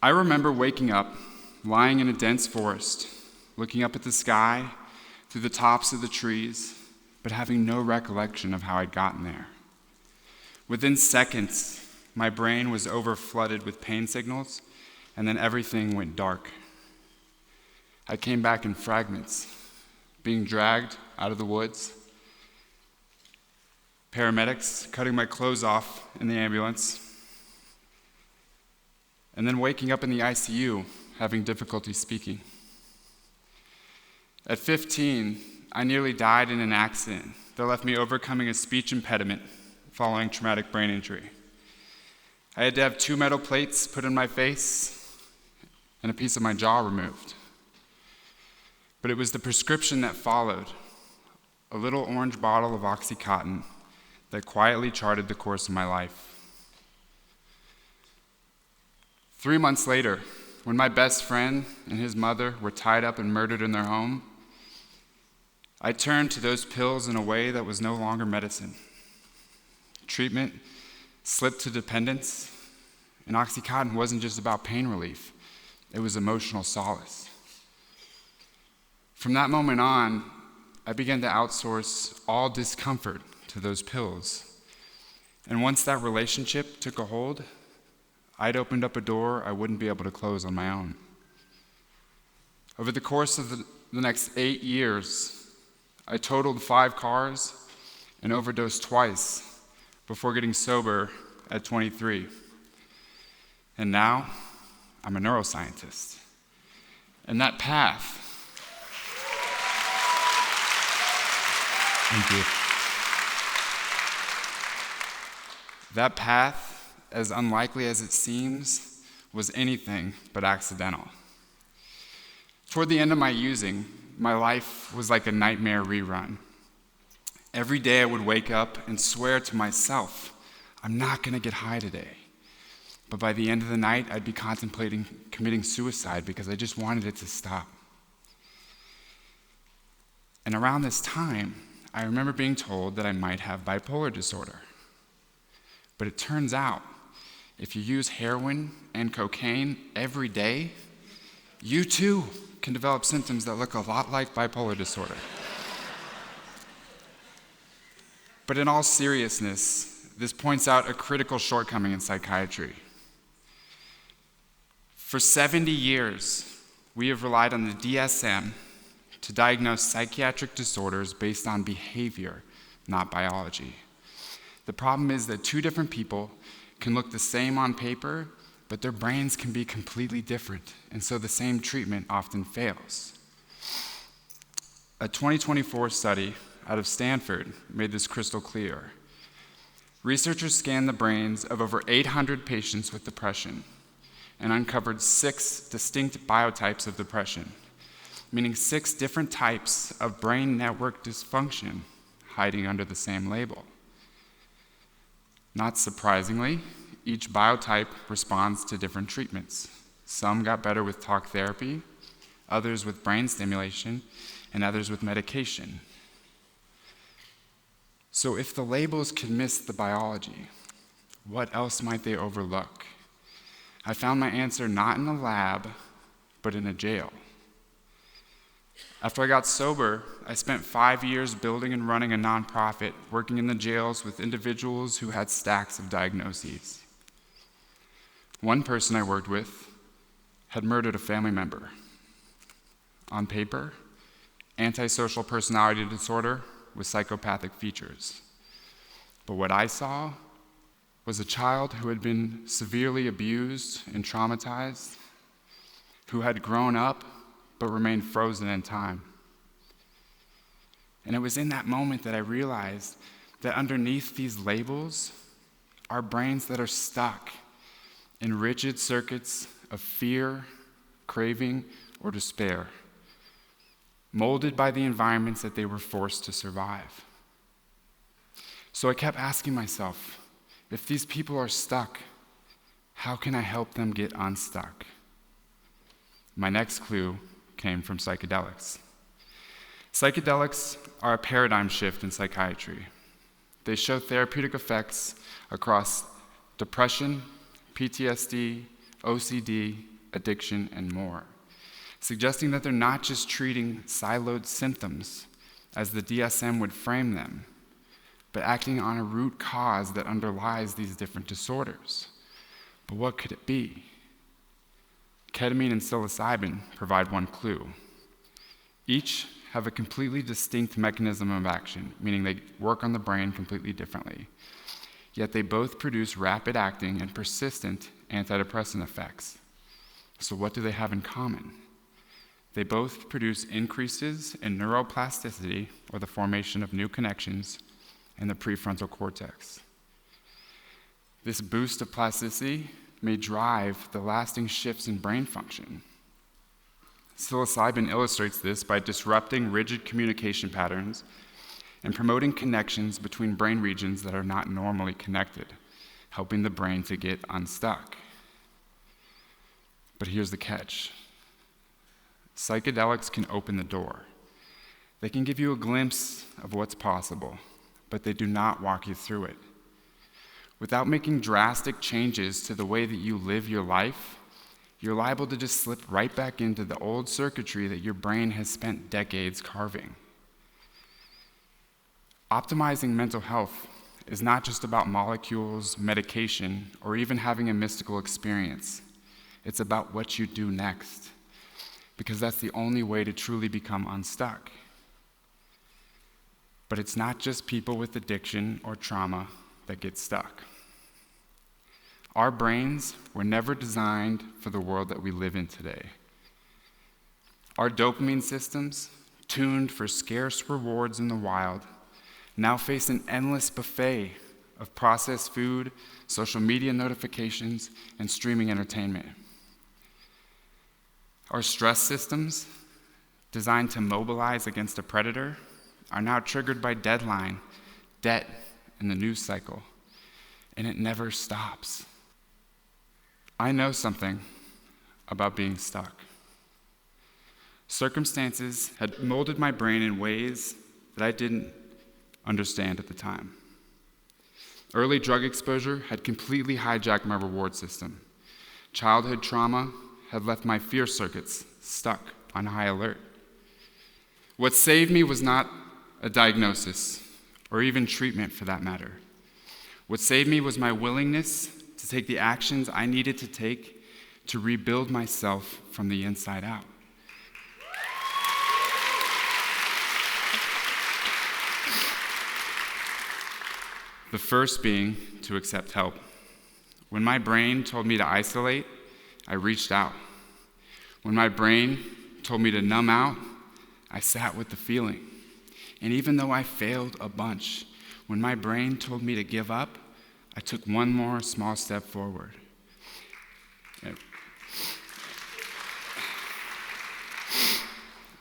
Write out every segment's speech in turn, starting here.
I remember waking up, lying in a dense forest, looking up at the sky through the tops of the trees, but having no recollection of how I'd gotten there. Within seconds, my brain was overflooded with pain signals, and then everything went dark. I came back in fragments, being dragged out of the woods, paramedics cutting my clothes off in the ambulance, and then waking up in the ICU, having difficulty speaking. At 15, I nearly died in an accident that left me overcoming a speech impediment following traumatic brain injury. I had to have 2 metal plates put in my face and a piece of my jaw removed. But it was the prescription that followed, a little orange bottle of Oxycontin, that quietly charted the course of my life. 3 months later, when my best friend and his mother were tied up and murdered in their home, I turned to those pills in a way that was no longer medicine. Treatment slipped to dependence, and Oxycontin wasn't just about pain relief, it was emotional solace. From that moment on, I began to outsource all discomfort to those pills. And once that relationship took a hold, I'd opened up a door I wouldn't be able to close on my own. Over the course of the next 8 years, I totaled 5 cars and overdosed twice before getting sober at 23. And now, I'm a neuroscientist. And that path, thank you. That path, as unlikely as it seems, was anything but accidental. Toward the end of my using, my life was like a nightmare rerun. Every day I would wake up and swear to myself, I'm not going to get high today. But by the end of the night, I'd be contemplating committing suicide because I just wanted it to stop. And around this time, I remember being told that I might have bipolar disorder. But it turns out, if you use heroin and cocaine every day, you too can develop symptoms that look a lot like bipolar disorder. But in all seriousness, this points out a critical shortcoming in psychiatry. For 70 years, we have relied on the DSM to diagnose psychiatric disorders based on behavior, not biology. The problem is that 2 different people can look the same on paper, but their brains can be completely different, and so the same treatment often fails. A 2024 study out of Stanford made this crystal clear. Researchers scanned the brains of over 800 patients with depression and uncovered 6 distinct biotypes of depression, meaning 6 different types of brain network dysfunction hiding under the same label. Not surprisingly, each biotype responds to different treatments. Some got better with talk therapy, others with brain stimulation, and others with medication. So if the labels can miss the biology, what else might they overlook? I found my answer not in a lab, but in a jail. After I got sober, I spent 5 years building and running a nonprofit, working in the jails with individuals who had stacks of diagnoses. One person I worked with had murdered a family member. On paper, antisocial personality disorder with psychopathic features. But what I saw was a child who had been severely abused and traumatized, who had grown up but remained frozen in time. And it was in that moment that I realized that underneath these labels are brains that are stuck in rigid circuits of fear, craving, or despair, molded by the environments that they were forced to survive. So I kept asking myself, if these people are stuck, how can I help them get unstuck? My next clue came from psychedelics. Psychedelics are a paradigm shift in psychiatry. They show therapeutic effects across depression, PTSD, OCD, addiction, and more, suggesting that they're not just treating siloed symptoms, as the DSM would frame them, but acting on a root cause that underlies these different disorders. But what could it be? Ketamine and psilocybin provide one clue. Each have a completely distinct mechanism of action, meaning they work on the brain completely differently. Yet they both produce rapid-acting and persistent antidepressant effects. So what do they have in common? They both produce increases in neuroplasticity, or the formation of new connections, in the prefrontal cortex. This boost of plasticity may drive the lasting shifts in brain function. Psilocybin illustrates this by disrupting rigid communication patterns and promoting connections between brain regions that are not normally connected, helping the brain to get unstuck. But here's the catch. Psychedelics can open the door. They can give you a glimpse of what's possible, but they do not walk you through it. Without making drastic changes to the way that you live your life, you're liable to just slip right back into the old circuitry that your brain has spent decades carving. Optimizing mental health is not just about molecules, medication, or even having a mystical experience. It's about what you do next, because that's the only way to truly become unstuck. But it's not just people with addiction or trauma that get stuck. Our brains were never designed for the world that we live in today. Our dopamine systems, tuned for scarce rewards in the wild, now face an endless buffet of processed food, social media notifications, and streaming entertainment. Our stress systems, designed to mobilize against a predator, are now triggered by deadline, debt, and the news cycle, and it never stops. I know something about being stuck. Circumstances had molded my brain in ways that I didn't understand at the time. Early drug exposure had completely hijacked my reward system. Childhood trauma had left my fear circuits stuck on high alert. What saved me was not a diagnosis, or even treatment for that matter. What saved me was my willingness to take the actions I needed to take to rebuild myself from the inside out. The first being to accept help. When my brain told me to isolate, I reached out. When my brain told me to numb out, I sat with the feeling. And even though I failed a bunch, when my brain told me to give up, I took one more small step forward.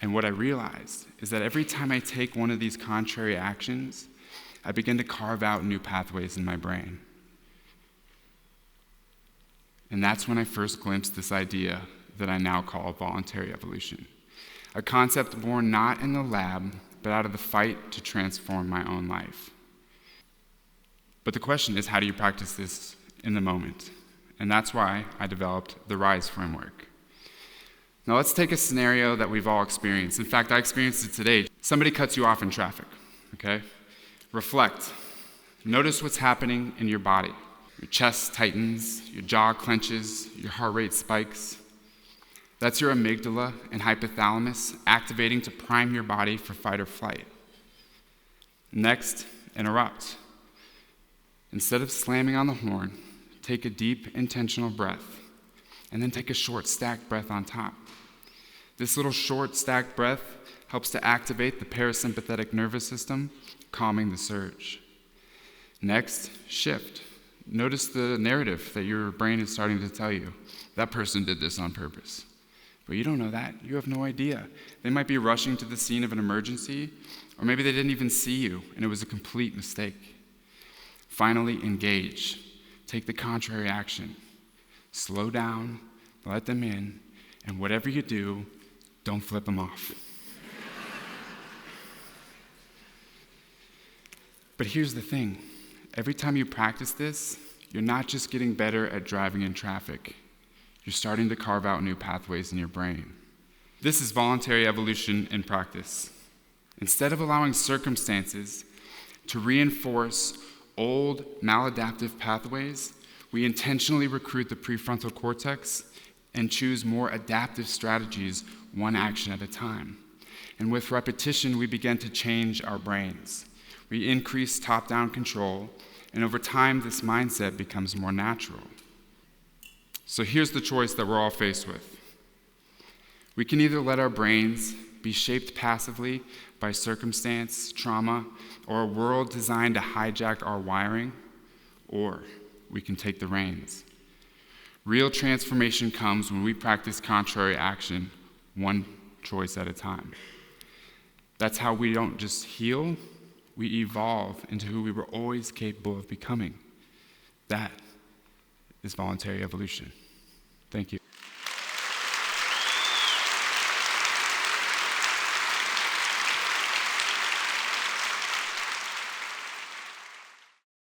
And what I realized is that every time I take one of these contrary actions, I begin to carve out new pathways in my brain. And that's when I first glimpsed this idea that I now call voluntary evolution, a concept born not in the lab, but out of the fight to transform my own life. But the question is, how do you practice this in the moment? And that's why I developed the RISE framework. Now let's take a scenario that we've all experienced. In fact, I experienced it today. Somebody cuts you off in traffic, okay? Reflect. Notice what's happening in your body. Your chest tightens, your jaw clenches, your heart rate spikes. That's your amygdala and hypothalamus activating to prime your body for fight or flight. Next, interrupt. Instead of slamming on the horn, take a deep, intentional breath, and then take a short, stacked breath on top. This little short, stacked breath helps to activate the parasympathetic nervous system, calming the surge. Next, shift. Notice the narrative that your brain is starting to tell you. That person did this on purpose. But you don't know that. You have no idea. They might be rushing to the scene of an emergency, or maybe they didn't even see you, and it was a complete mistake. Finally, engage. Take the contrary action. Slow down, let them in, and whatever you do, don't flip them off. But here's the thing. Every time you practice this, you're not just getting better at driving in traffic. You're starting to carve out new pathways in your brain. This is voluntary evolution in practice. Instead of allowing circumstances to reinforce old maladaptive pathways, we intentionally recruit the prefrontal cortex and choose more adaptive strategies, one action at a time. And with repetition, we begin to change our brains. We increase top-down control, and over time, this mindset becomes more natural. So here's the choice that we're all faced with. We can either let our brains be shaped passively by circumstance, trauma, or a world designed to hijack our wiring, or we can take the reins. Real transformation comes when we practice contrary action, one choice at a time. That's how we don't just heal, we evolve into who we were always capable of becoming. That is voluntary evolution. Thank you.